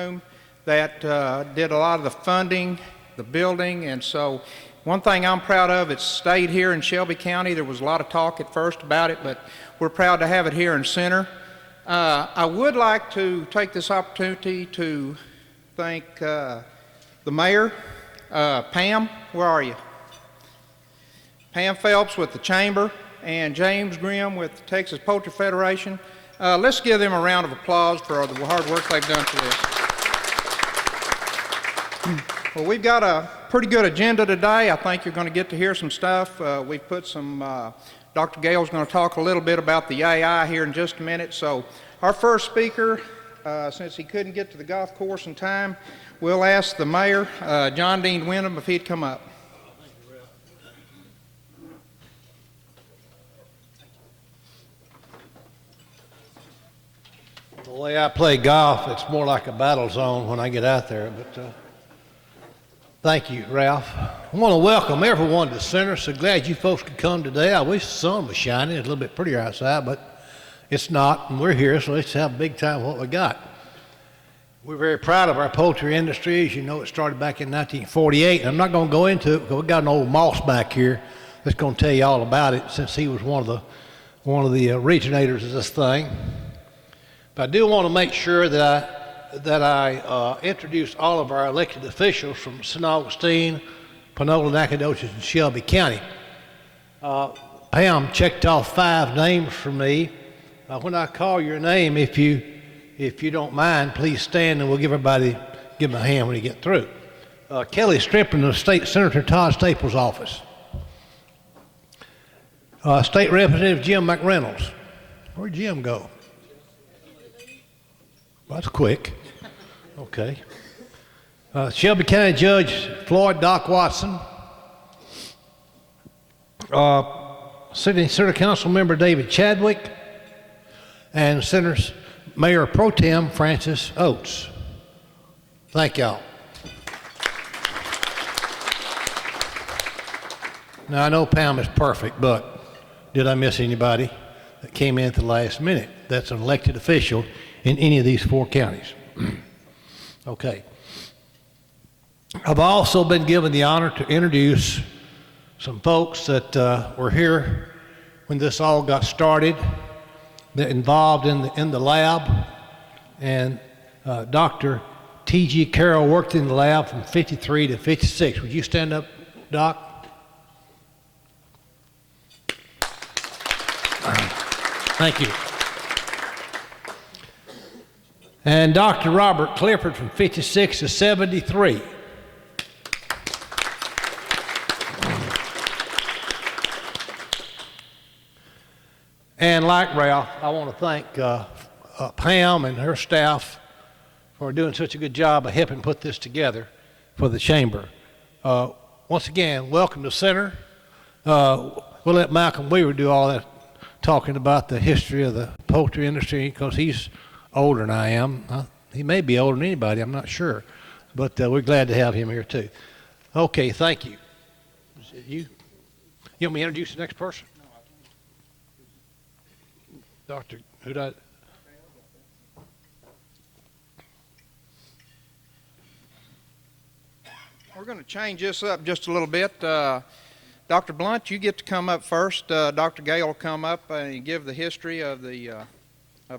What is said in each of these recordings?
room that did a lot of the funding, the building, and so one thing I'm proud of, it's stayed here in Shelby County. There was a lot of talk at first about it, but we're proud to have it here in Center. I would like to take this opportunity to thank the mayor, Pam, where are you? Pam Phelps with the Chamber, and James Grimm with the Texas Poultry Federation. Let's give them a round of applause for the hard work they've done for this. Well, we've got a pretty good agenda today. I think you're going to get to hear some stuff. We've put some, Dr. Gale's going to talk a little bit about the AI here in just a minute. So our first speaker, since he couldn't get to the golf course in time, we'll ask the mayor, John Dean Wyndham, if he'd come up. The way I play golf, it's more like a battle zone when I get out there, but thank you, Ralph. I want to welcome everyone to Center. So glad you folks could come today. I wish the sun was shining. It's a little bit prettier outside, but it's not, and we're here, so let's have a big time of what we got. We're very proud of our poultry industry. As you know, it started back in 1948. And I'm not going to go into it because we've got an old Moss back here that's going to tell you all about it since he was one of the originators of this thing. But I do want to make sure that I introduce all of our elected officials from St. Augustine, Panola, Nacogdoches, and Shelby County. Pam checked off 5 names for me. When I call your name, if you don't mind, please stand and we'll give them a hand when you get through. Kelly Stripping of State Senator Todd Staples' office. State Representative Jim McReynolds. Where'd Jim go? Well, that's quick. Okay. Shelby County Judge Floyd Doc Watson. City Council Member David Chadwick. And Center's Mayor Pro Tem Francis Oates. Thank y'all. Now, I know Pam is perfect, but did I miss anybody that came in at the last minute that's an elected official in any of these 4 counties? Okay. I've also been given the honor to introduce some folks that were here when this all got started, that involved in the lab, and Dr. T.G. Carroll worked in the lab from 53 to 56. Would you stand up, Doc? Thank you. And Dr. Robert Clifford from 56 to 73. And like Ralph, I want to thank Pam and her staff for doing such a good job of helping put this together for the Chamber. Once again, welcome to Center. We'll let Malcolm Weaver do all that talking about the history of the poultry industry because he's older than I am. He may be older than anybody, I'm not sure. But we're glad to have him here too. Okay, thank you. You want me to introduce the next person? Doctor, who'd I? We're going to change this up just a little bit. Dr. Blunt, you get to come up first. Dr. Gale will come up and give the history of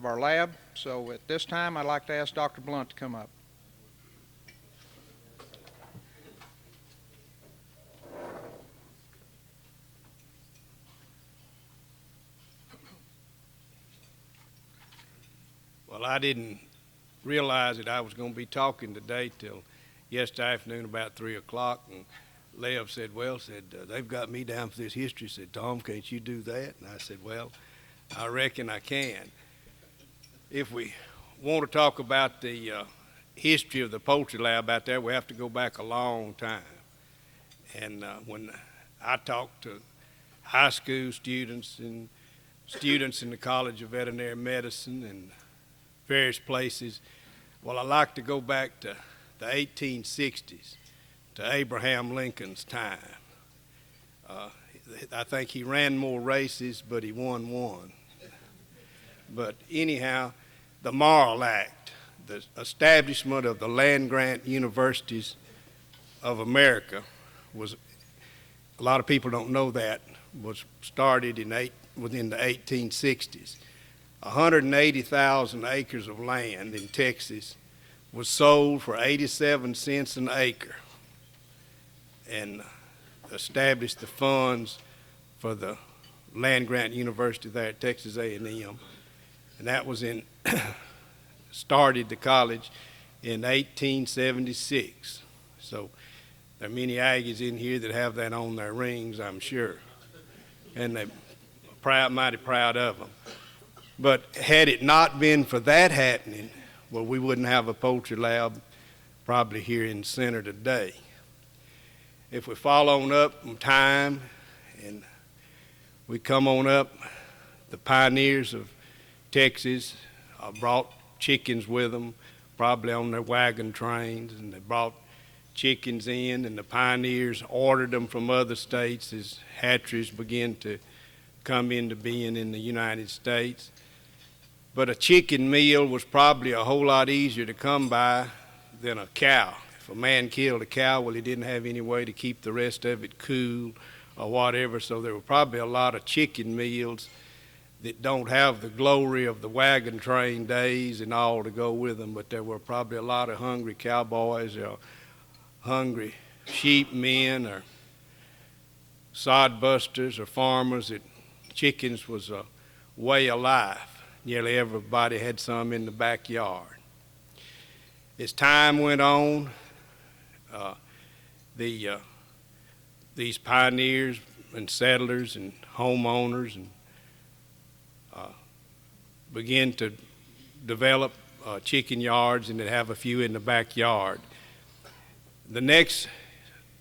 our lab. So at this time, I'd like to ask Dr. Blunt to come up. Well, I didn't realize that I was going to be talking today till yesterday afternoon about 3 o'clock, and Lev said, they've got me down for this history. Said, Tom, can't you do that? And I said, well, I reckon I can. If we want to talk about the history of the poultry lab out there, we have to go back a long time. And when I talk to high school students and students in the College of Veterinary Medicine and various places, well, I like to go back to the 1860s, to Abraham Lincoln's time. I think he ran more races, but he won one. But anyhow, the Morrill Act the establishment of the land-grant universities of America was, a lot of people don't know that, was started within the 1860s. 180,000 acres of land in Texas was sold for 87 cents an acre and established the funds for the land-grant university there at Texas A&M. And that was started the college in 1876. So there are many Aggies in here that have that on their rings, I'm sure. And they're mighty proud of them. But had it not been for that happening, well, we wouldn't have a poultry lab probably here in the center today. If we follow on up in time and we come on up, the pioneers of Texas brought chickens with them, probably on their wagon trains, and they brought chickens in, and the pioneers ordered them from other states as hatcheries began to come into being in the United States. But a chicken meal was probably a whole lot easier to come by than a cow. If a man killed a cow, well, he didn't have any way to keep the rest of it cool or whatever, so there were probably a lot of chicken meals that don't have the glory of the wagon train days and all to go with them, but there were probably a lot of hungry cowboys or hungry sheep men or sod busters or farmers that chickens was a way of life. Nearly everybody had some in the backyard. As time went on, these pioneers and settlers and homeowners and began to develop chicken yards, and they'd have a few in the backyard. The next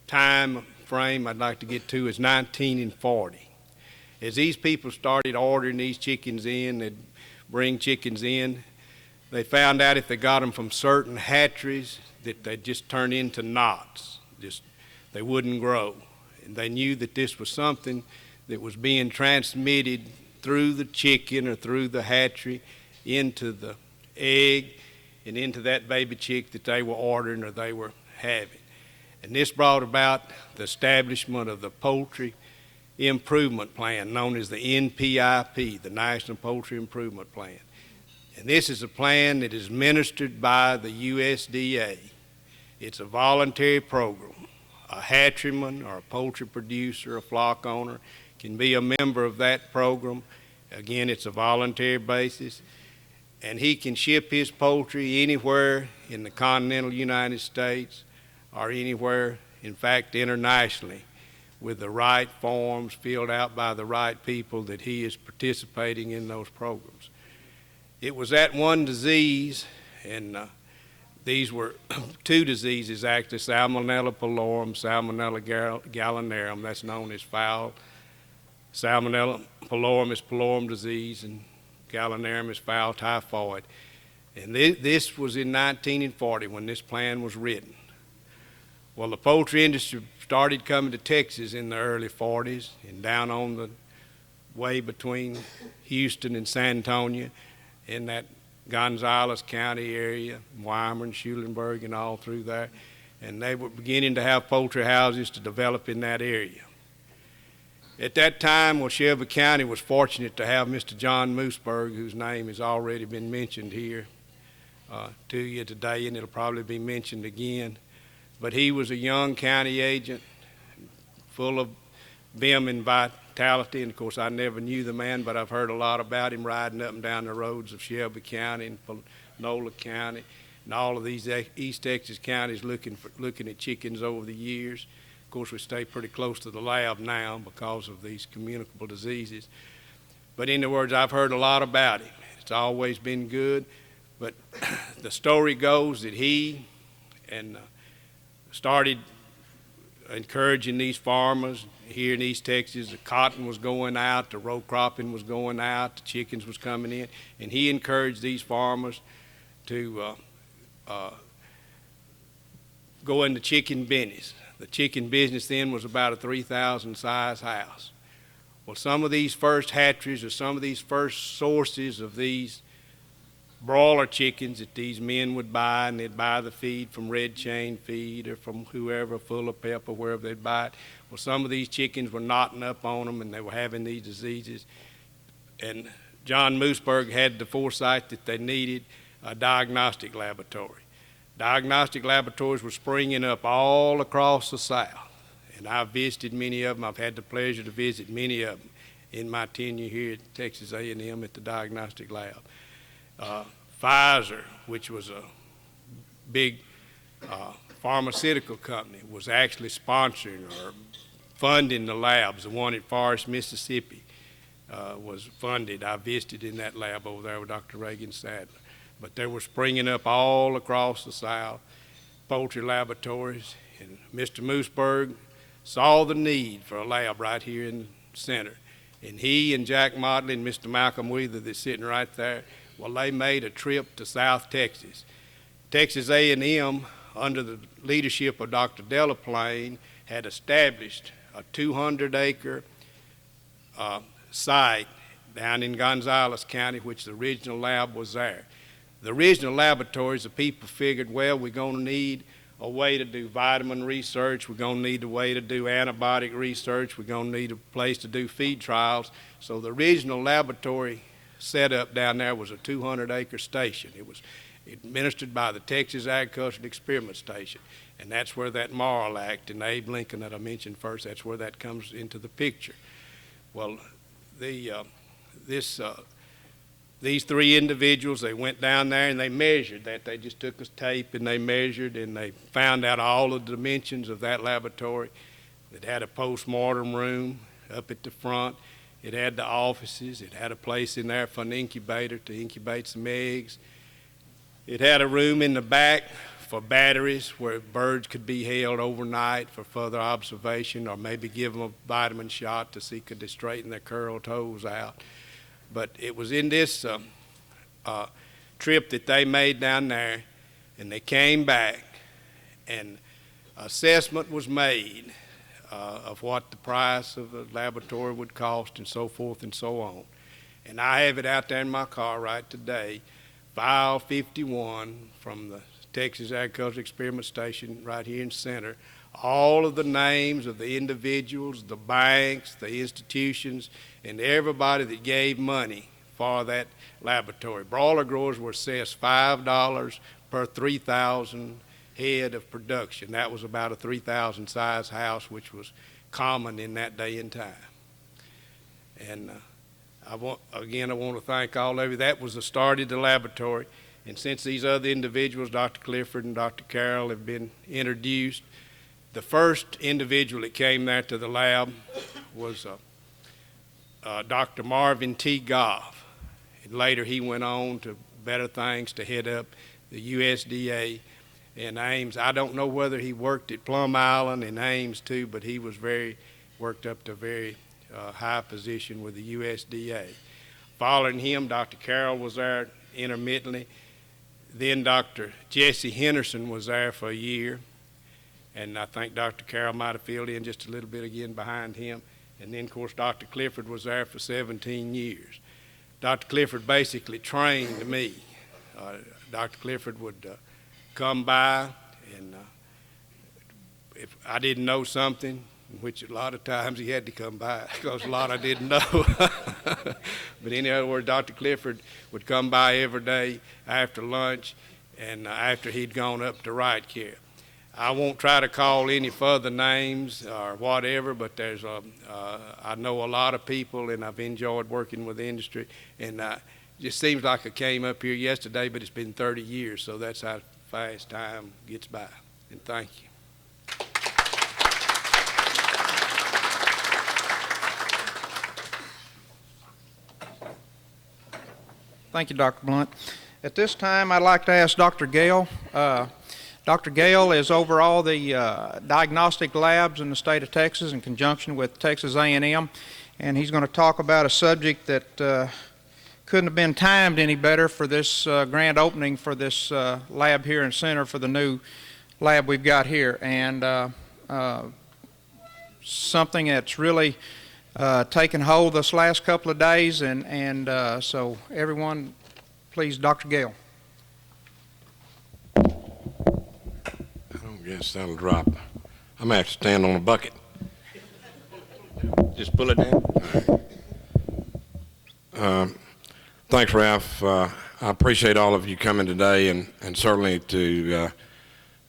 time frame I'd like to get to is 1940. As these people started ordering these chickens in, they'd bring chickens in, they found out if they got them from certain hatcheries that they'd just turn into knots. They wouldn't grow. And they knew that this was something that was being transmitted through the chicken or through the hatchery into the egg and into that baby chick that they were ordering or they were having. And this brought about the establishment of the Poultry Improvement Plan, known as the NPIP, the National Poultry Improvement Plan. And this is a plan that is administered by the USDA. It's a voluntary program. A hatcheryman or a poultry producer, a flock owner, can be a member of that program. Again, it's a voluntary basis. And he can ship his poultry anywhere in the continental United States or anywhere, in fact, internationally, with the right forms filled out by the right people that he is participating in those programs. It was that one disease, and these were two diseases actually, Salmonella pylori, Salmonella gallinarum, that's known as fowl. Salmonella pylori is pylori disease, and gallinarum is fowl typhoid. And this was in 1940 when this plan was written. Well, the poultry industry started coming to Texas in the early 40s and down on the way between Houston and San Antonio in that Gonzales County area, Weimar and Schulenburg and all through there. And they were beginning to have poultry houses to develop in that area. At that time, well, Shelby County was fortunate to have Mr. John Mooseberg, whose name has already been mentioned here to you today, and it'll probably be mentioned again. But he was a young county agent, full of vim and vitality, and of course I never knew the man, but I've heard a lot about him riding up and down the roads of Shelby County and Panola County and all of these East Texas counties looking at chickens over the years. Of course, we stay pretty close to the lab now because of these communicable diseases. But in other words, I've heard a lot about him. It's always been good, but the story goes that he started encouraging these farmers here in East Texas. The cotton was going out, the row cropping was going out, the chickens was coming in, and he encouraged these farmers to go into chicken business. The chicken business then was about a 3,000 size house. Well, some of these first hatcheries or some of these first sources of these broiler chickens that these men would buy, and they'd buy the feed from Red Chain Feed or from whoever, Full of Pep or wherever they'd buy it. Well, some of these chickens were knotting up on them, and they were having these diseases. And John Mooseburg had the foresight that they needed a diagnostic laboratory. Diagnostic laboratories were springing up all across the South, and I've visited many of them. I've had the pleasure to visit many of them in my tenure here at Texas A&M at the diagnostic lab. Pfizer, which was a big pharmaceutical company, was actually sponsoring or funding the labs. The one at Forest, Mississippi was funded. I visited in that lab over there with Dr. Reagan Sadler. But they were springing up all across the South, poultry laboratories, and Mr. Mooseburg saw the need for a lab right here in the center. And he and Jack Motley and Mr. Malcolm Weather, that's sitting right there, well, they made a trip to South Texas. Texas A&M, under the leadership of Dr. Delaplane, had established a 200-acre site down in Gonzales County, which the original lab was there. The original laboratories, the people figured, well, we're going to need a way to do vitamin research, we're going to need a way to do antibiotic research, we're going to need a place to do feed trials. So the original laboratory setup down there was a 200-acre station. It was administered by the Texas Agricultural Experiment Station, and that's where that Morrill Act and Abe Lincoln that I mentioned first, that's where that comes into the picture. Well, these three individuals, they went down there and they measured that. They just took a tape and they measured, and they found out all the dimensions of that laboratory. It had a post-mortem room up at the front. It had the offices. It had a place in there for an incubator to incubate some eggs. It had a room in the back for batteries where birds could be held overnight for further observation, or maybe give them a vitamin shot to see could they straighten their curled toes out. But it was in this trip that they made down there, and they came back, and assessment was made of what the price of the laboratory would cost and so forth and so on. And I have it out there in my car right today, file 51 from the Texas Agricultural Experiment Station right here in the center, all of the names of the individuals, the banks, the institutions, and everybody that gave money for that laboratory. Broiler growers were assessed $5 per 3,000 head of production. That was about a 3,000 size house, which was common in that day and time. And I want to thank all of you. That was the start of the laboratory. And since these other individuals, Dr. Clifford and Dr. Carroll, have been introduced, the first individual that came there to the lab was Dr. Marvin T. Goff. And later he went on to better things, to head up the USDA in Ames. I don't know whether he worked at Plum Island in Ames too, but he was worked up to a very high position with the USDA. Following him, Dr. Carroll was there intermittently. Then Dr. Jesse Henderson was there for a year, and I think Dr. Carroll might have filled in just a little bit again behind him. And then, of course, Dr. Clifford was there for 17 years. Dr. Clifford basically trained me. Dr. Clifford would come by, and if I didn't know something, which a lot of times he had to come by because a lot I didn't know. But in other words, Dr. Clifford would come by every day after lunch and after he'd gone up to right care. I won't try to call any further names or whatever, but I know a lot of people, and I've enjoyed working with the industry. And it just seems like I came up here yesterday, but it's been 30 years, so that's how fast time gets by. And thank you. Thank you, Dr. Blunt. At this time, I'd like to ask Dr. Gale. Dr. Gale is over all the diagnostic labs in the state of Texas in conjunction with Texas A&M, and he's going to talk about a subject that couldn't have been timed any better for this grand opening for this lab here in center for the new lab we've got here, and something that's really taken hold this last couple of days, and so everyone, Please, Dr. Gale. I don't guess that'll drop. I'm gonna have to stand on a bucket. Just pull it down. All right. Thanks, Ralph. I appreciate all of you coming today, and certainly to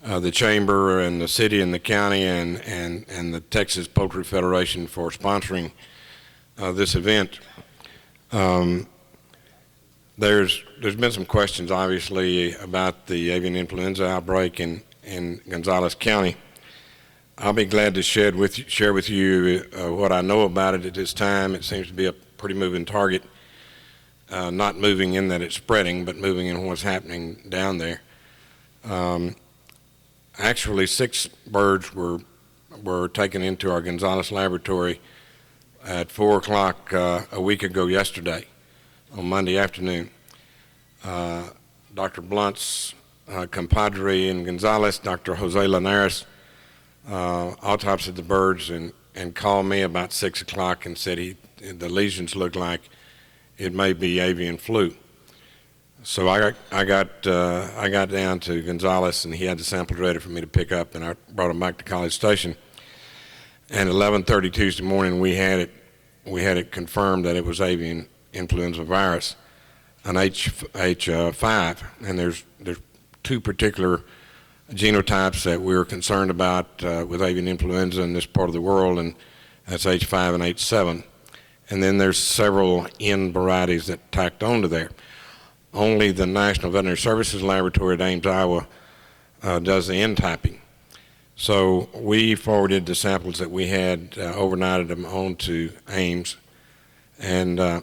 the chamber and the city and the county and the Texas Poultry Federation for sponsoring this event. There's been some questions, obviously, about the avian influenza outbreak in Gonzales County. I'll be glad to share with you what I know about it at this time. It seems to be a pretty moving target, not moving in that it's spreading, but moving in what's happening down there. Actually, 6 birds were taken into our Gonzales laboratory at 4 o'clock a week ago yesterday, on Monday afternoon. Dr. Blunt's compadre in Gonzales, Dr. Jose Linares, autopsied the birds and called me about 6 o'clock and said the lesions look like it may be avian flu. So I got down to Gonzales, and he had the samples ready for me to pick up, and I brought them back to College Station. And 11:30 Tuesday morning, we had it confirmed that it was avian influenza virus, an H5, and there's 2 particular genotypes that we're concerned about with avian influenza in this part of the world, and that's H5 and H7. And then there's several N varieties that tacked onto there. Only the National Veterinary Services Laboratory at Ames, Iowa does the N typing. So we forwarded the samples that we had, overnighted them on to Ames, and the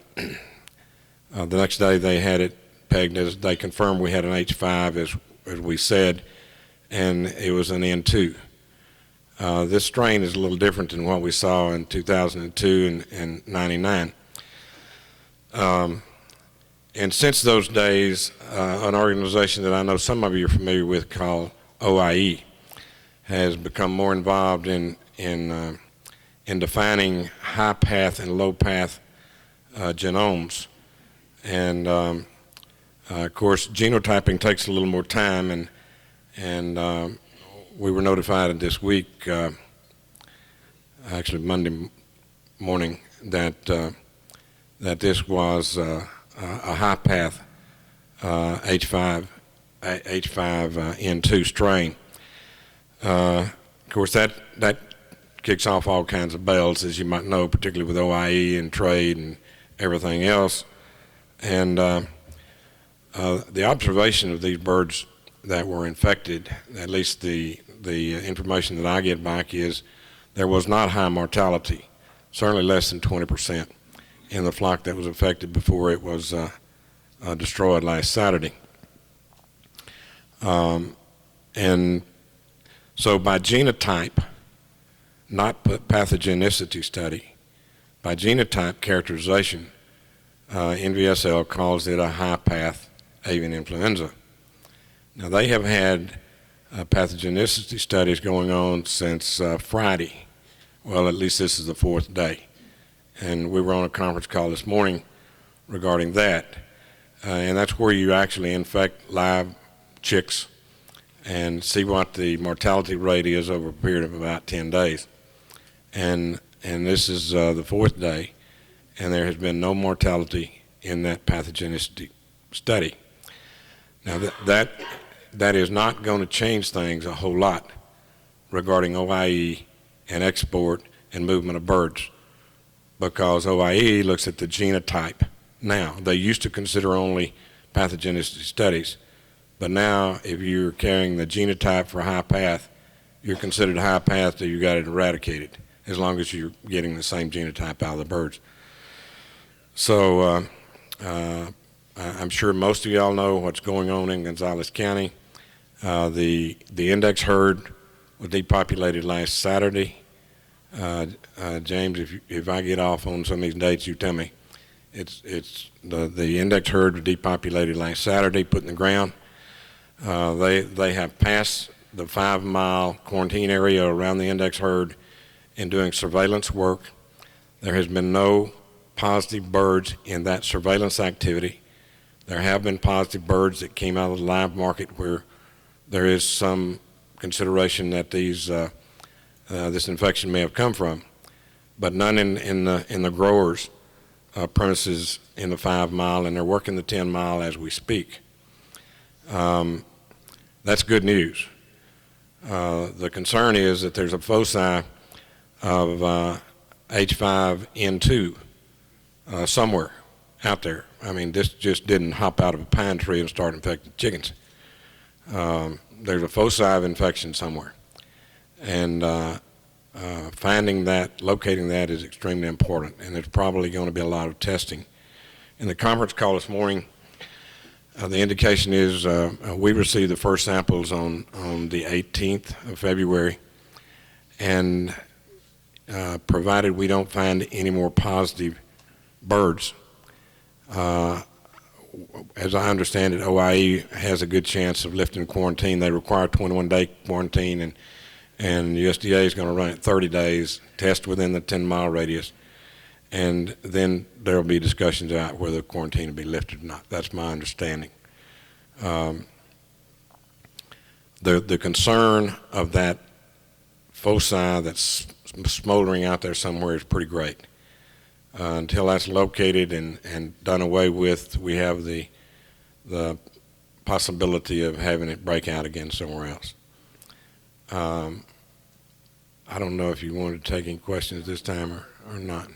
next day they had it pegged as, they confirmed we had an H5 as we said, and it was an N2. This strain is a little different than what we saw in 2002 and 99. And since those days, an organization that I know some of you are familiar with called OIE has become more involved in defining high path and low path genomes. And of course, genotyping takes a little more time, and we were notified this week, actually Monday morning, that this was a high path H5N2 strain. Of course, that kicks off all kinds of bells, as you might know, particularly with OIE and trade and everything else. And the observation of these birds that were infected, at least the information that I get back, is there was not high mortality, certainly less than 20% in the flock that was affected before it was destroyed last Saturday. And so by genotype, not pathogenicity study, by genotype characterization, NVSL calls it a high path avian influenza. Now, they have had pathogenicity studies going on since Friday. Well, at least this is the 4th day. And we were on a conference call this morning regarding that. And that's where you actually infect live chicks and see what the mortality rate is over a period of about 10 days. And this is the 4th day, and there has been no mortality in that pathogenicity study. Now, that is not going to change things a whole lot regarding OIE and export and movement of birds, because OIE looks at the genotype. Now, they used to consider only pathogenicity studies, but now if you're carrying the genotype for high path, you're considered high path till you got it eradicated, as long as you're getting the same genotype out of the birds. So I'm sure most of y'all know what's going on in Gonzales County. The index herd was depopulated last Saturday. James, if I get off on some of these dates, you tell me. It's the index herd was depopulated last Saturday, put in the ground. They have passed the 5-mile quarantine area around the index herd in doing surveillance work. There has been no positive birds in that surveillance activity. There have been positive birds that came out of the live market where there is some consideration that this infection may have come from, but none in the growers' premises in the 5 mile, and they're working the 10 mile as we speak. That's good news. The concern is that there's a foci of H5N2 somewhere out there. I mean, this just didn't hop out of a pine tree and start infecting chickens. There's a foci of infection somewhere, and finding that, locating that is extremely important, and there's probably going to be a lot of testing. In the conference call this morning, the indication is we received the first samples on the 18th of February, and provided we don't find any more positive birds, as I understand it, OIE has a good chance of lifting quarantine. They require 21-day quarantine, and the USDA is going to run it 30 days, test within the 10-mile radius, and then there will be discussions about whether the quarantine will be lifted or not. That's my understanding. The concern of that foci that's smoldering out there somewhere is pretty great. Until that's located and done away with, we have the possibility of having it break out again somewhere else. I don't know if you wanted to take any questions this time or not.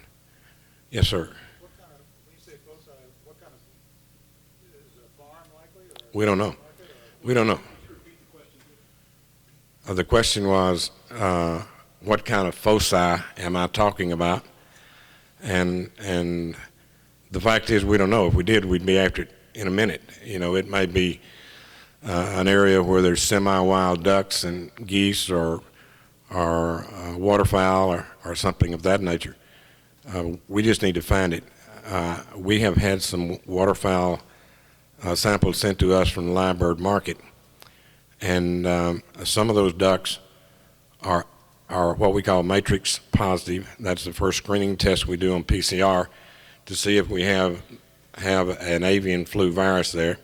Yes, sir. What kind of, when you say foci, what kind of, is it a farm likely? Or We don't know. We don't know. The question was, what kind of foci am I talking about? And the fact is, we don't know. If we did, we'd be after it in a minute. You know, it may be an area where there's semi-wild ducks and geese or waterfowl or something of that nature. We just need to find it. We have had some waterfowl samples sent to us from the live bird market, and some of those ducks are what we call matrix positive. That's the first screening test we do on PCR to see if we have an avian flu virus there.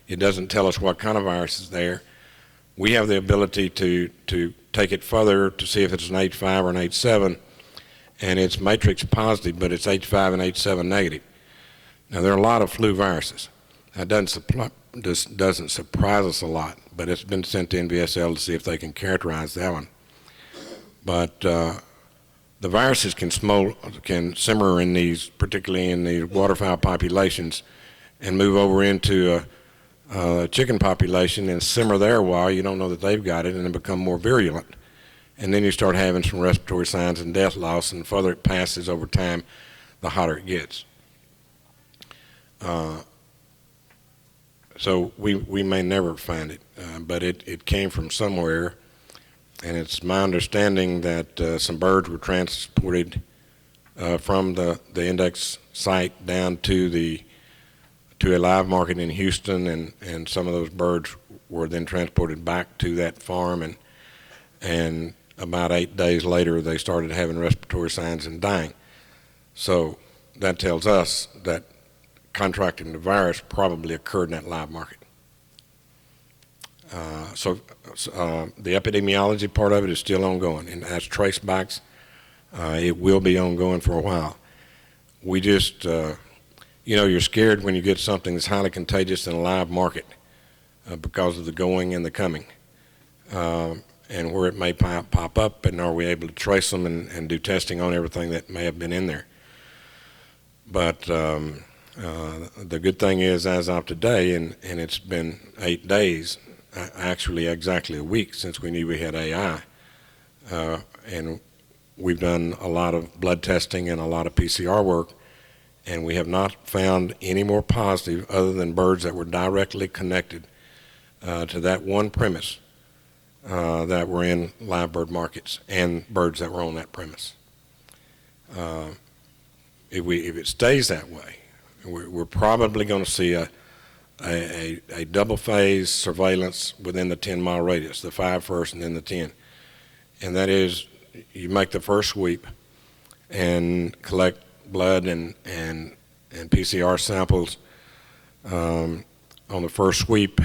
It doesn't tell us what kind of virus is there. We have the ability to take it further to see if it's an H5 or an H7, and it's matrix positive, but it's H5 and H7 negative. Now, there are a lot of flu viruses. That doesn't surprise us a lot, but it's been sent to NVSL to see if they can characterize that one. But the viruses can simmer in these, particularly in the waterfowl populations, and move over into a chicken population and simmer there a while. You don't know that they've got it, and then become more virulent. And then you start having some respiratory signs and death loss, and the further it passes over time, the hotter it gets. So we may never find it, but it came from somewhere, and it's my understanding that some birds were transported from the index site down to a live market in Houston, and some of those birds were then transported back to that farm, and about 8 days later they started having respiratory signs and dying. So that tells us that contracting the virus probably occurred in that live market. So the epidemiology part of it is still ongoing, and as tracebacks, it will be ongoing for a while. We just, you're scared when you get something that's highly contagious in a live market because of the going and the coming, and where it may pop up, and are we able to trace them and do testing on everything that may have been in there. But the good thing is, as of today, and it's been 8 days, actually exactly a week since we knew we had AI, and we've done a lot of blood testing and a lot of PCR work, and we have not found any more positive other than birds that were directly connected to that one premise that were in live bird markets and birds that were on that premise. If it stays that way, we're probably going to see a double phase surveillance within the 10-mile radius, the 5 first and then the 10. And that is, you make the first sweep and collect blood and PCR samples on the first sweep.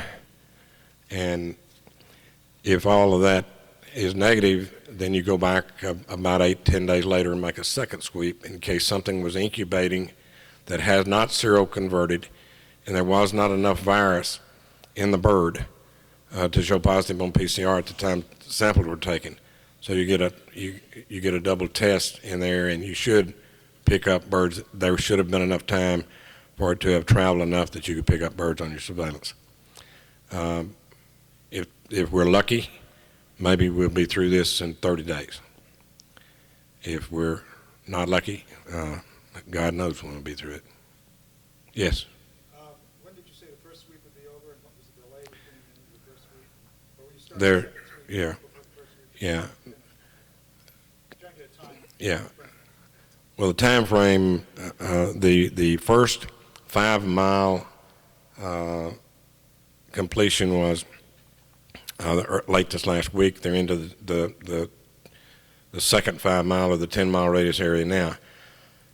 And if all of that is negative, then you go back about 8-10 days later and make a second sweep in case something was incubating that has not seroconverted and there was not enough virus in the bird to show positive on PCR at the time samples were taken. So you get a double test in there, and you should pick up birds. There should have been enough time for it to have traveled enough that you could pick up birds on your surveillance. If we're lucky, maybe we'll be through this in 30 days. If we're not lucky, God knows when we'll be through it. Yes? When did you say the first sweep would be over, and what was the delay between the first sweep? Or will you start the second sweep yeah, before the first sweep? yeah, Trying to get a time. yeah. Well, the time frame, the first 5 mile completion was late this last week. They're into the second 5 mile of the 10 mile radius area now.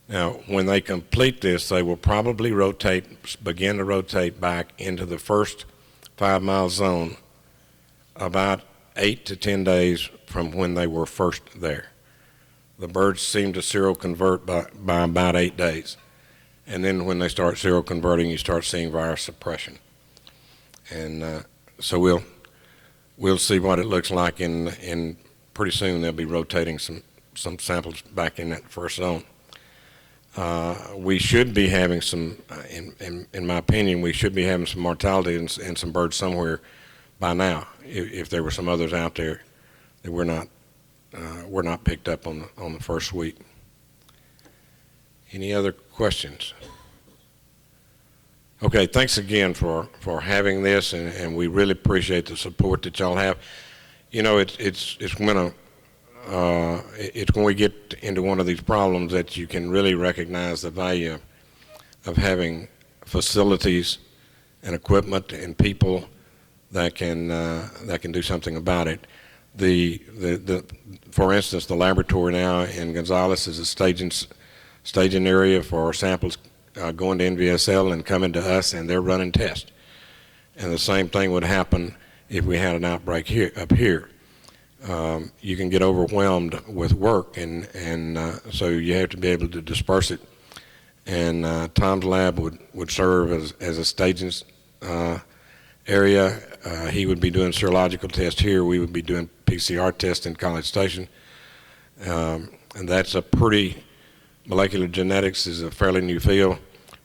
Now, when they complete this, they will probably begin to rotate back into the first 5 mile zone about 8 to 10 days from when they were first there. The birds seem to seroconvert by about 8 days. And then when they start seroconverting, you start seeing virus suppression. And so we'll see what it looks like in pretty soon. They'll be rotating some samples back in that first zone. We should be having some, in my opinion, we should be having some mortality in some birds somewhere by now. If there were some others out there that were not picked up on the first sweep. Any other questions? Okay, thanks again for having this, and we really appreciate the support that y'all have. You know, it's when we get into one of these problems that you can really recognize the value of having facilities and equipment and people that can do something about it. For instance, the laboratory now in Gonzales is a staging area for samples going to NVSL and coming to us, and they're running tests. And the same thing would happen if we had an outbreak up here. You can get overwhelmed with work, and so you have to be able to disperse it. And Tom's lab would serve as a staging area. He would be doing serological tests here. We would be doing PCR tests in College Station. And that's a pretty, molecular genetics is a fairly new field,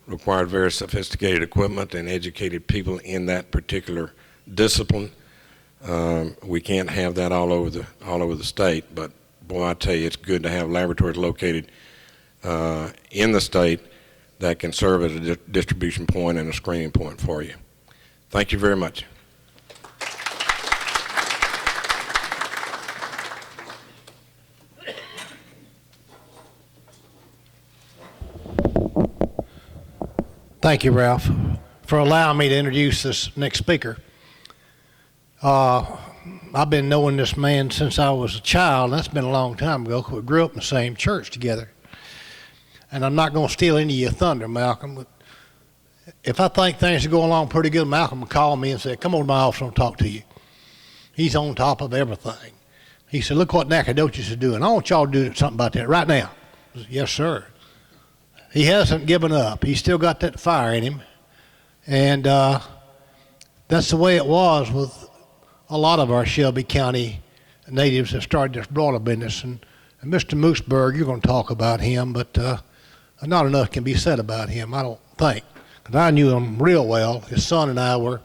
required very sophisticated equipment and educated people in that particular discipline. We can't have that all over the state, but boy, I tell you, it's good to have laboratories located in the state that can serve as a distribution point and a screening point for you. Thank you very much. Thank you, Ralph, for allowing me to introduce this next speaker. I've been knowing this man since I was a child, and that's been a long time ago, 'cause we grew up in the same church together. And I'm not going to steal any of your thunder, Malcolm, but if I think things are going along pretty good, Malcolm will call me and say, come over to my office, I'll talk to you. He's on top of everything. He said, look what Nacogdoches is doing. I want y'all to do something about that right now. I said, yes, sir. He hasn't given up. He's still got that fire in him. And that's the way it was with a lot of our Shelby County natives that started this broiler business. And Mr. Mooseberg, you're going to talk about him, but not enough can be said about him, I don't think. Because I knew him real well. His son and I were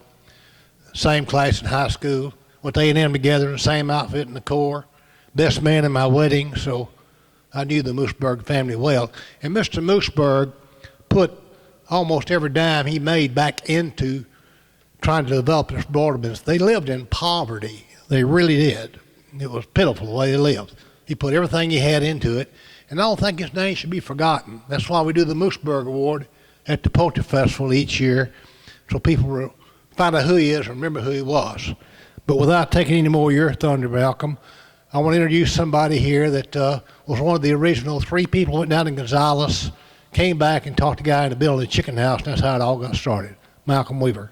same class in high school. Went to A&M together, the same outfit in the Corps. Best man in my wedding, so I knew the Mooseberg family well. And Mr. Mooseberg put almost every dime he made back into trying to develop this broiler business. They lived in poverty. They really did. It was pitiful the way they lived. He put everything he had into it, and I don't think his name should be forgotten. That's why we do the Mooseberg Award at the Poultry Festival each year, so people will find out who he is and remember who he was. But without taking any more of your thunder, Malcolm, I want to introduce somebody here that was one of the original 3 people who went down to Gonzales, came back and talked to the guy in the building, the chicken house, and that's how it all got started. Malcolm Weaver.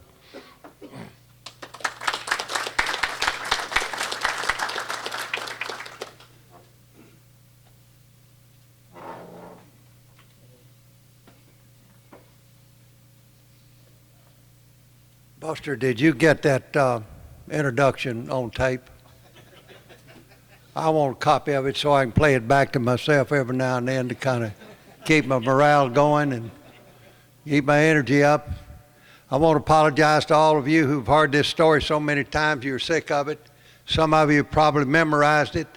Buster, did you get that introduction on tape? I want a copy of it so I can play it back to myself every now and then to kind of keep my morale going and keep my energy up. I want to apologize to all of you who've heard this story so many times you're sick of it. Some of you probably memorized it.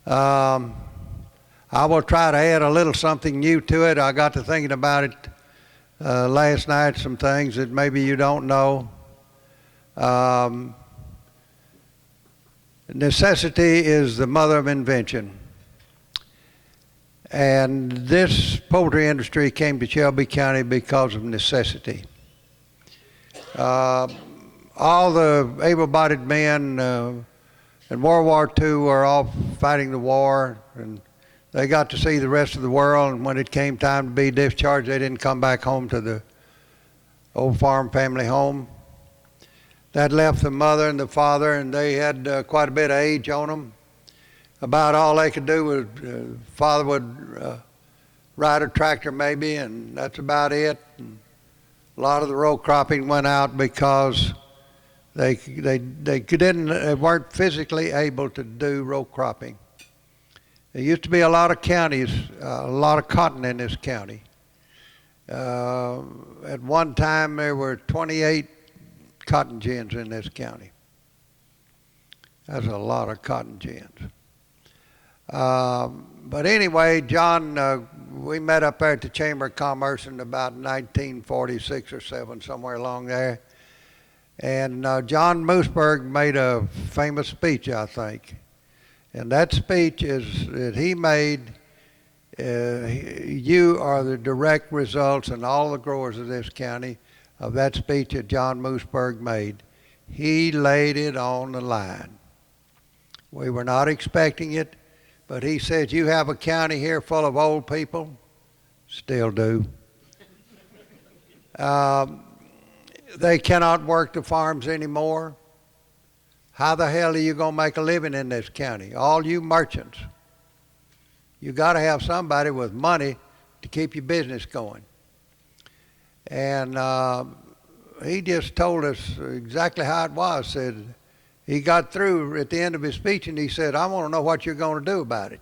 I will try to add a little something new to it. I got to thinking about it last night, some things that maybe you don't know. Necessity is the mother of invention. And this poultry industry came to Shelby County because of necessity. All the able-bodied men in World War II were off fighting the war, and they got to see the rest of the world, and when it came time to be discharged, they didn't come back home to the old farm family home. That left the mother and the father, and they had quite a bit of age on them. About all they could do was father would ride a tractor maybe, and that's about it. And a lot of the row cropping went out because they weren't physically able to do row cropping. There used to be a lot of counties, a lot of cotton in this county. At one time there were 28 cotton gins in this county. That's a lot of cotton gins. But anyway, John, we met up there at the Chamber of Commerce in about 1946 or 7, somewhere along there. And John Mooseburg made a famous speech, I think. And that speech that he made, you are the direct results, and all the growers of this county, of that speech that John Mooseburg made. He laid it on the line. We were not expecting it, but he said, you have a county here full of old people. Still do. They cannot work the farms anymore. How the hell are you going to make a living in this county? All you merchants. You got to have somebody with money to keep your business going. And he just told us exactly how it was. Said he got through at the end of his speech and he said, I want to know what you're going to do about it.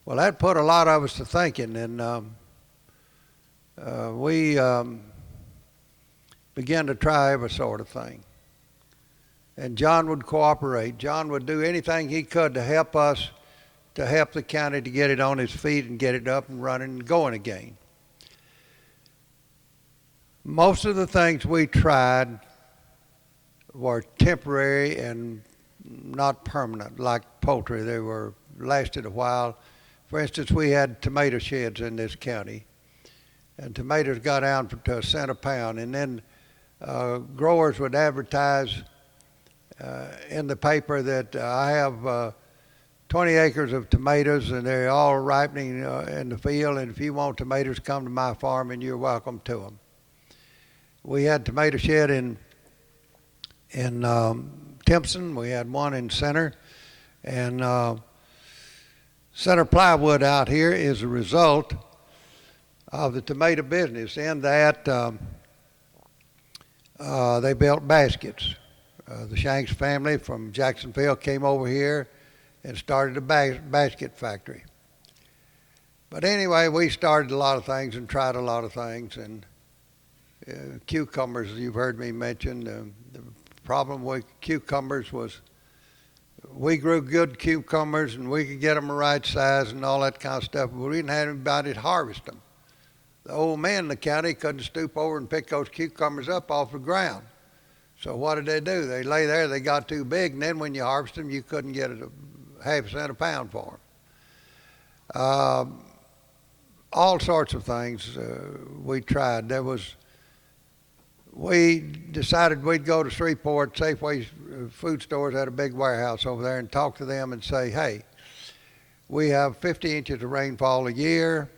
Well, that put a lot of us to thinking, and we began to try every sort of thing. And John would cooperate. John would do anything he could to help us, to help the county to get it on its feet and get it up and running and going again. Most of the things we tried were temporary and not permanent, like poultry. They lasted a while. For instance, we had tomato sheds in this county, and tomatoes got down to $0.01 a pound, and then growers would advertise in the paper that I have 20 acres of tomatoes and they're all ripening in the field, and if you want tomatoes, come to my farm and you're welcome to them. We had tomato shed in Timpson. We had one in Center, and Center Plywood out here is a result of the tomato business in that they built baskets. The Shanks family from Jacksonville came over here and started a basket factory. But anyway, we started a lot of things and tried a lot of things, and cucumbers, you've heard me mention. The problem with cucumbers was we grew good cucumbers and we could get them the right size and all that kind of stuff, but we didn't have anybody to harvest them. The old men in the county couldn't stoop over and pick those cucumbers up off the ground. So what did they do? They lay there, they got too big, and then when you harvest them, you couldn't get a half-cent a pound for them. All sorts of things we tried. We decided we'd go to Shreveport. Safeway food stores had a big warehouse over there, and talk to them and say, hey, we have 50 inches of rainfall a year.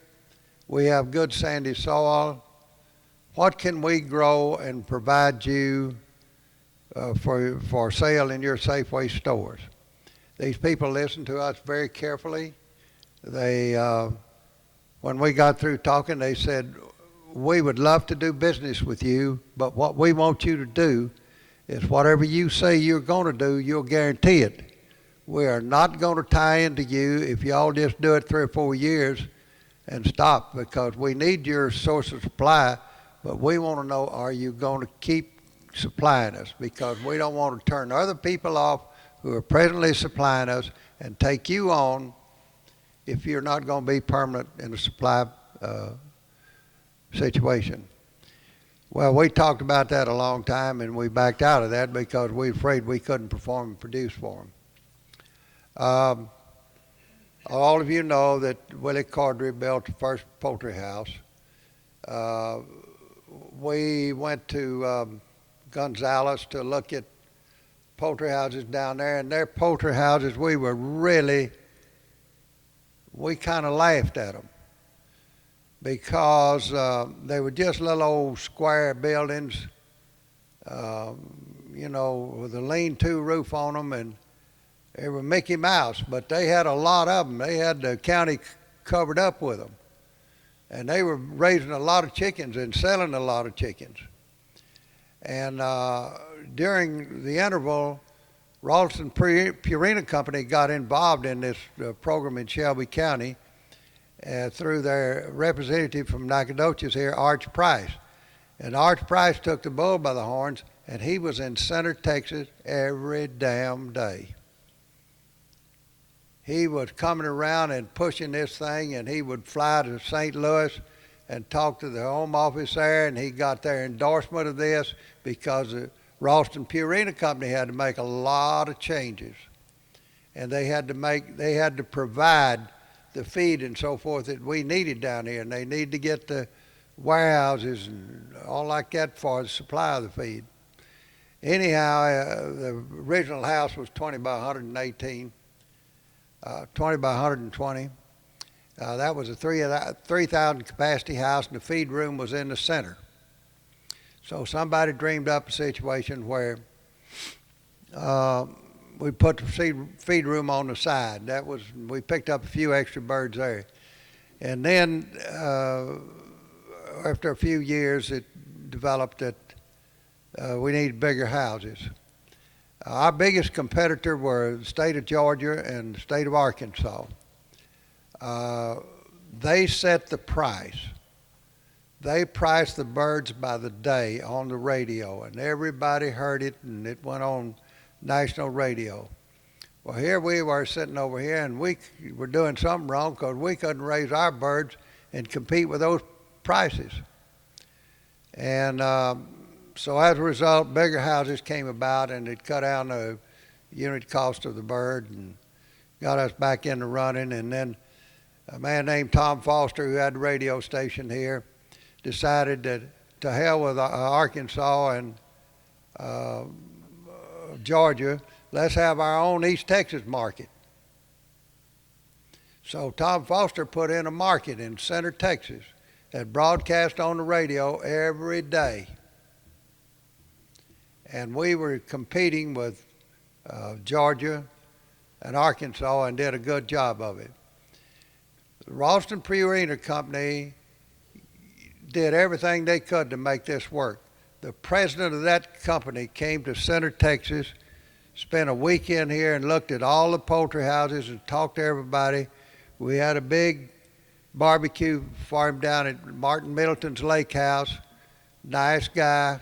We have good sandy soil. what can we grow and provide you for sale in your Safeway stores? These people listened to us very carefully. They, when we got through talking, they said, we would love to do business with you, but what we want you to do is whatever you say you're going to do, you'll guarantee it. We are not going to tie into you if y'all just do it 3 or 4 years and stop, because we need your source of supply, but we want to know, are you going to keep supplying us? Because we don't want to turn other people off who are presently supplying us and take you on if you're not going to be permanent in the supply situation. Well, we talked about that a long time, and we backed out of that because we were afraid we couldn't perform and produce for them. All of you know that Willie Cordray built the first poultry house. We went to Gonzales to look at poultry houses down there, and their poultry houses, we kind of laughed at them because they were just little old square buildings, you know, with a lean-to roof on them, and they were Mickey Mouse, but they had a lot of them. They had the county covered up with them. And they were raising a lot of chickens and selling a lot of chickens. And during the interval, Ralston Purina Company got involved in this program in Shelby County through their representative from Nacogdoches here, Arch Price. And Arch Price took the bull by the horns, and he was in Center, Texas every damn day. He was coming around and pushing this thing, and he would fly to St. Louis and talk to the home office there, and he got their endorsement of this because the Ralston Purina Company had to make a lot of changes. And they had to provide the feed and so forth that we needed down here, and they needed to get the warehouses and all like that for the supply of the feed. Anyhow, the original house was 20 by 118. 20 by 120. That was a 3,000 capacity house, and the feed room was in the center. So somebody dreamed up a situation where we put the feed room on the side. We picked up a few extra birds there. And then after a few years, it developed that we needed bigger houses. Our biggest competitor were the state of Georgia and the state of Arkansas. They set the price. They priced the birds by the day on the radio, and everybody heard it, and it went on national radio. Well, here we were sitting over here, and we were doing something wrong because we couldn't raise our birds and compete with those prices. And so as a result, bigger houses came about, and it cut down the unit cost of the bird and got us back in the running. And then a man named Tom Foster, who had the radio station here, decided that to hell with Arkansas and Georgia, let's have our own East Texas market. So Tom Foster put in a market in Center, Texas that broadcast on the radio every day. And we were competing with Georgia and Arkansas and did a good job of it. The Ralston Purina Company did everything they could to make this work. The president of that company came to Center, Texas, spent a weekend here and looked at all the poultry houses and talked to everybody. We had a big barbecue for him down at Martin Middleton's lake house. Nice guy.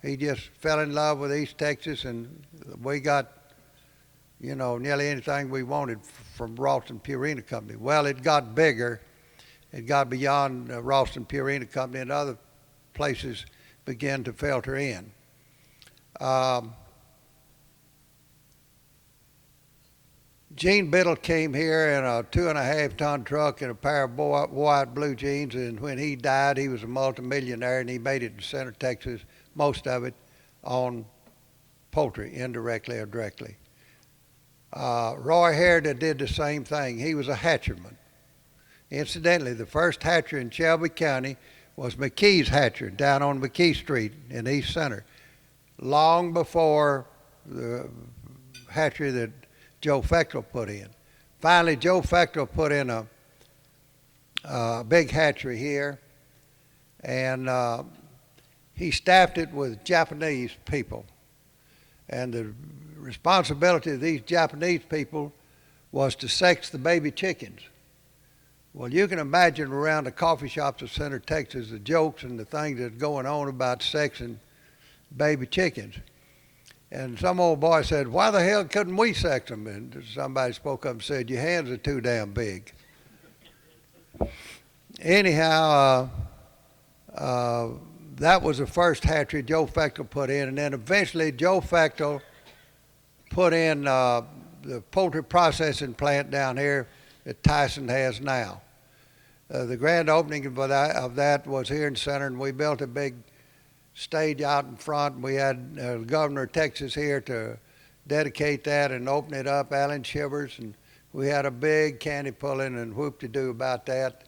He just fell in love with East Texas, and we got, you know, nearly anything we wanted from Ralston Purina Company. Well, it got bigger. It got beyond Ralston Purina Company, and other places began to filter in. Gene Biddle came here in a 2.5-ton truck and a pair of white blue jeans, and when he died, he was a multimillionaire, and he made it to Center, Texas, most of it on poultry, indirectly or directly. Roy Harrod did the same thing. He was a hatcherman. Incidentally, the first hatchery in Shelby County was McKee's hatchery down on McKee Street in East Center, long before the hatchery that Joe Fechtel put in. Finally, Joe Fechtel put in a big hatchery here, and he staffed it with Japanese people. And the responsibility of these Japanese people was to sex the baby chickens. Well, you can imagine around the coffee shops of Center, Texas, the jokes and the things that's going on about sexing baby chickens. And some old boy said, why the hell couldn't we sex them? And somebody spoke up and said, your hands are too damn big. Anyhow, that was the first hatchery Joe Fechtel put in. And then eventually Joe Fechtel put in the poultry processing plant down here that Tyson has now. The grand opening of that was here in Center, and we built a big stage out in front. We had the governor of Texas here to dedicate that and open it up, Alan Shivers, and we had a big candy pulling and whoop-de-doo about that,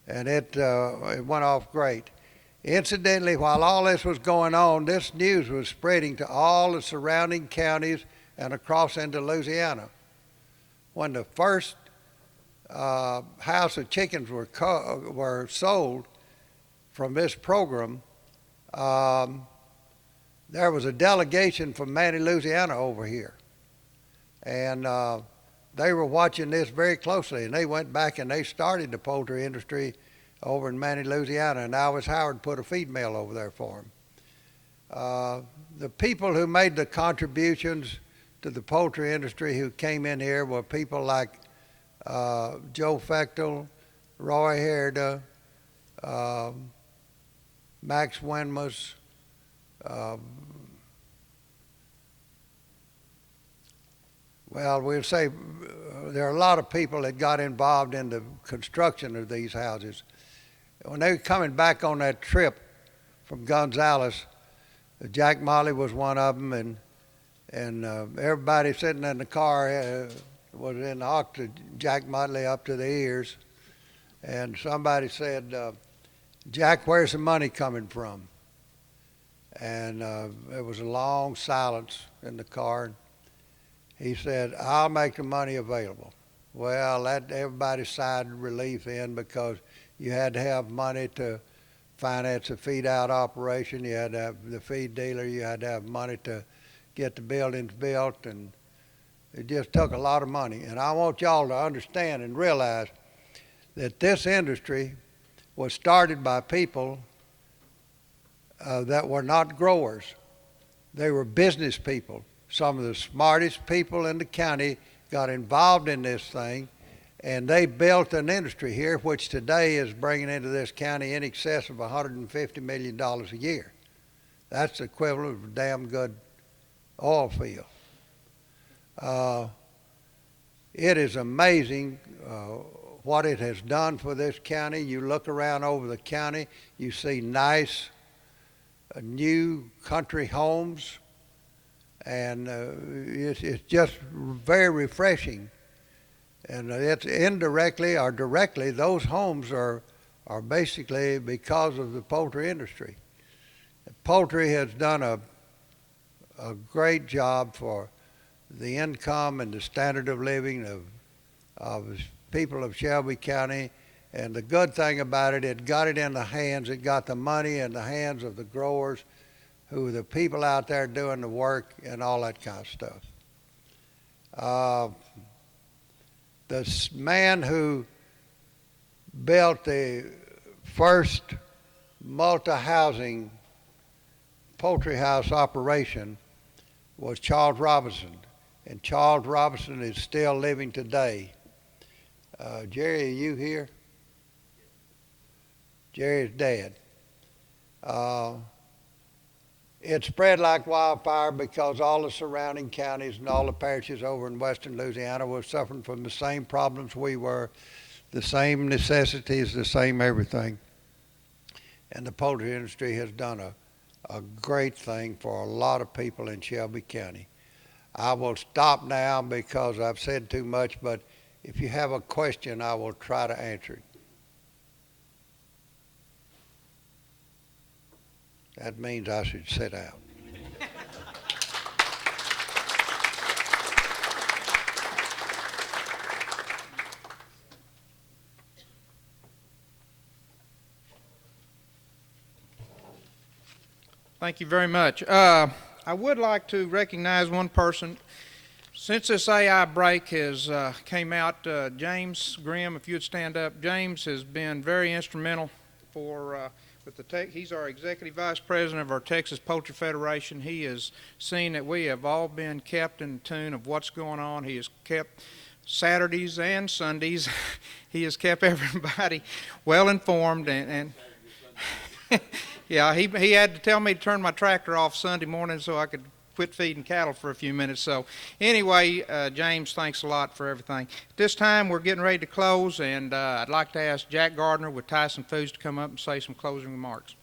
and it went off great. Incidentally, while all this was going on, this news was spreading to all the surrounding counties and across into Louisiana. When the first house of chickens were sold from this program, there was a delegation from Manny, Louisiana over here. And they were watching this very closely, and they went back and they started the poultry industry over in Manny, Louisiana, and Alvis Howard put a feed mill over there for them. The people who made the contributions to the poultry industry who came in here were people like Joe Fechtel, Roy Herda, Max Wenmas, well, we'll say there are a lot of people that got involved in the construction of these houses. When they were coming back on that trip from Gonzales, Jack Motley was one of them, and everybody sitting in the car was in the octa, Jack Motley up to the ears, and somebody said, Jack, where's the money coming from? And there was a long silence in the car. He said, I'll make the money available. Well, that everybody sighed relief in, because you had to have money to finance a feed out operation. You had to have the feed dealer. You had to have money to get the buildings built, and it just took a lot of money. And I want y'all to understand and realize that this industry was started by people that were not growers. They were business people. Some of the smartest people in the county got involved in this thing, and they built an industry here which today is bringing into this county in excess of $150 million a year. That's the equivalent of a damn good oil field. It is amazing what it has done for this county. You look around over the county, you see nice new country homes, and it's just very refreshing. And it's indirectly or directly, those homes are basically because of the poultry industry. Poultry has done a great job for the income and the standard of living of people of Shelby County. And the good thing about it, it got it in the hands, it got the money in the hands of the growers, who are the people out there doing the work and all that kind of stuff. The man who built the first multi-housing poultry house operation was Charles Robinson, and Charles Robinson is still living today. Jerry, are you here? Jerry's dead. It spread like wildfire because all the surrounding counties and all the parishes over in western Louisiana were suffering from the same problems we were, the same necessities, the same everything. And the poultry industry has done a great thing for a lot of people in Shelby County. I will stop now because I've said too much, but if you have a question, I will try to answer it. That means I should sit out. Thank you very much. I would like to recognize one person. Since this AI break has came out, James Grimm, if you would stand up. James has been very instrumental for with the tech. He's our executive vice president of our Texas Poultry Federation. He has seen that we have all been kept in tune of what's going on. He has kept Saturdays and Sundays. He has kept everybody well informed and yeah, he had to tell me to turn my tractor off Sunday morning so I could quit feeding cattle for a few minutes. So anyway, James, thanks a lot for everything. At this time, we're getting ready to close, and I'd like to ask Jack Gardner with Tyson Foods to come up and say some closing remarks.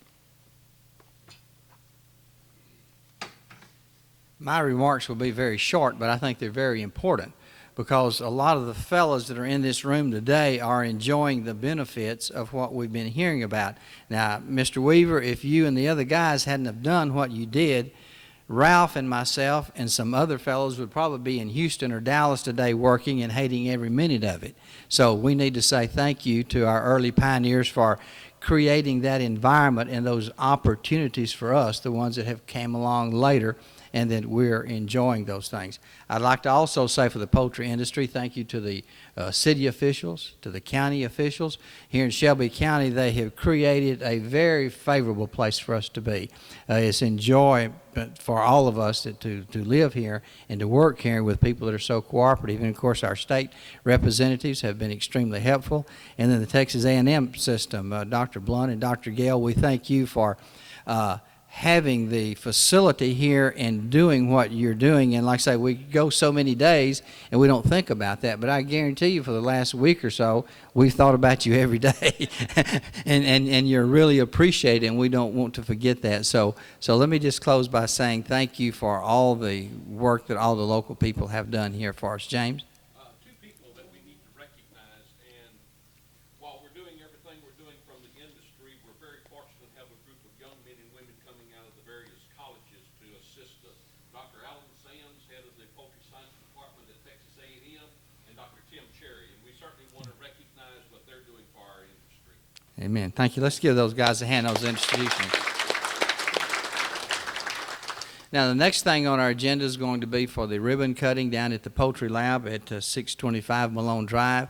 My remarks will be very short, but I think they're very important, because a lot of the fellows that are in this room today are enjoying the benefits of what we've been hearing about. Now, Mr. Weaver, if you and the other guys hadn't have done what you did, Ralph and myself and some other fellows would probably be in Houston or Dallas today working and hating every minute of it. So we need to say thank you to our early pioneers for creating that environment and those opportunities for us, the ones that have come along later, and that we're enjoying those things. I'd like to also say for the poultry industry, thank you to the city officials, to the county officials. Here in Shelby County, they have created a very favorable place for us to be. It's enjoyment for all of us to live here and to work here with people that are so cooperative. And of course, our state representatives have been extremely helpful. And then the Texas A&M system, Dr. Blunt and Dr. Gale, we thank you for having the facility here and doing what you're doing. And like I say, we go so many days and we don't think about that, but I guarantee you for the last week or so, we've thought about you every day and you're really appreciated, and we don't want to forget that. So let me just close by saying thank you for all the work that all the local people have done here for us. James? Two people that we need to recognize, and while we're doing everything we're doing from the industry, we're very fortunate to have a group of young men and women coming out of the various colleges to assist us. Dr. Alan Sands, head of the Poultry Science Department at Texas A&M, and Dr. Tim Cherry, and we certainly want to recognize what they're doing for our industry. Amen. Thank you. Let's give those guys a hand, those institutions. Now, the next thing on our agenda is going to be for the ribbon cutting down at the Poultry Lab at 625 Malone Drive.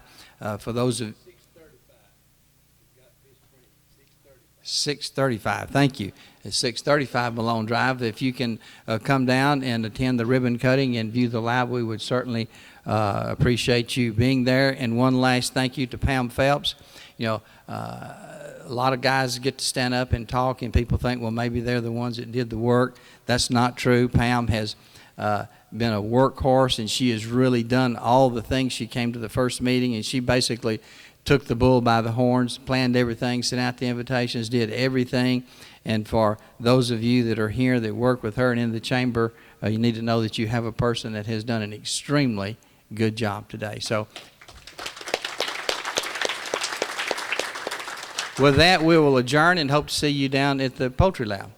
For those of 635. Thank you. It's 635 Malone Drive. If you can come down and attend the ribbon cutting and view the lab, we would certainly appreciate you being there. And one last thank you to Pam Phelps. You know, a lot of guys get to stand up and talk, and people think, well, maybe they're the ones that did the work. That's not true. Pam has been a workhorse, and she has really done all the things. She came to the first meeting, and she basically took the bull by the horns, planned everything, sent out the invitations, did everything. And for those of you that are here that work with her and in the chamber, you need to know that you have a person that has done an extremely good job today. So with that, we will adjourn and hope to see you down at the Poultry Lab.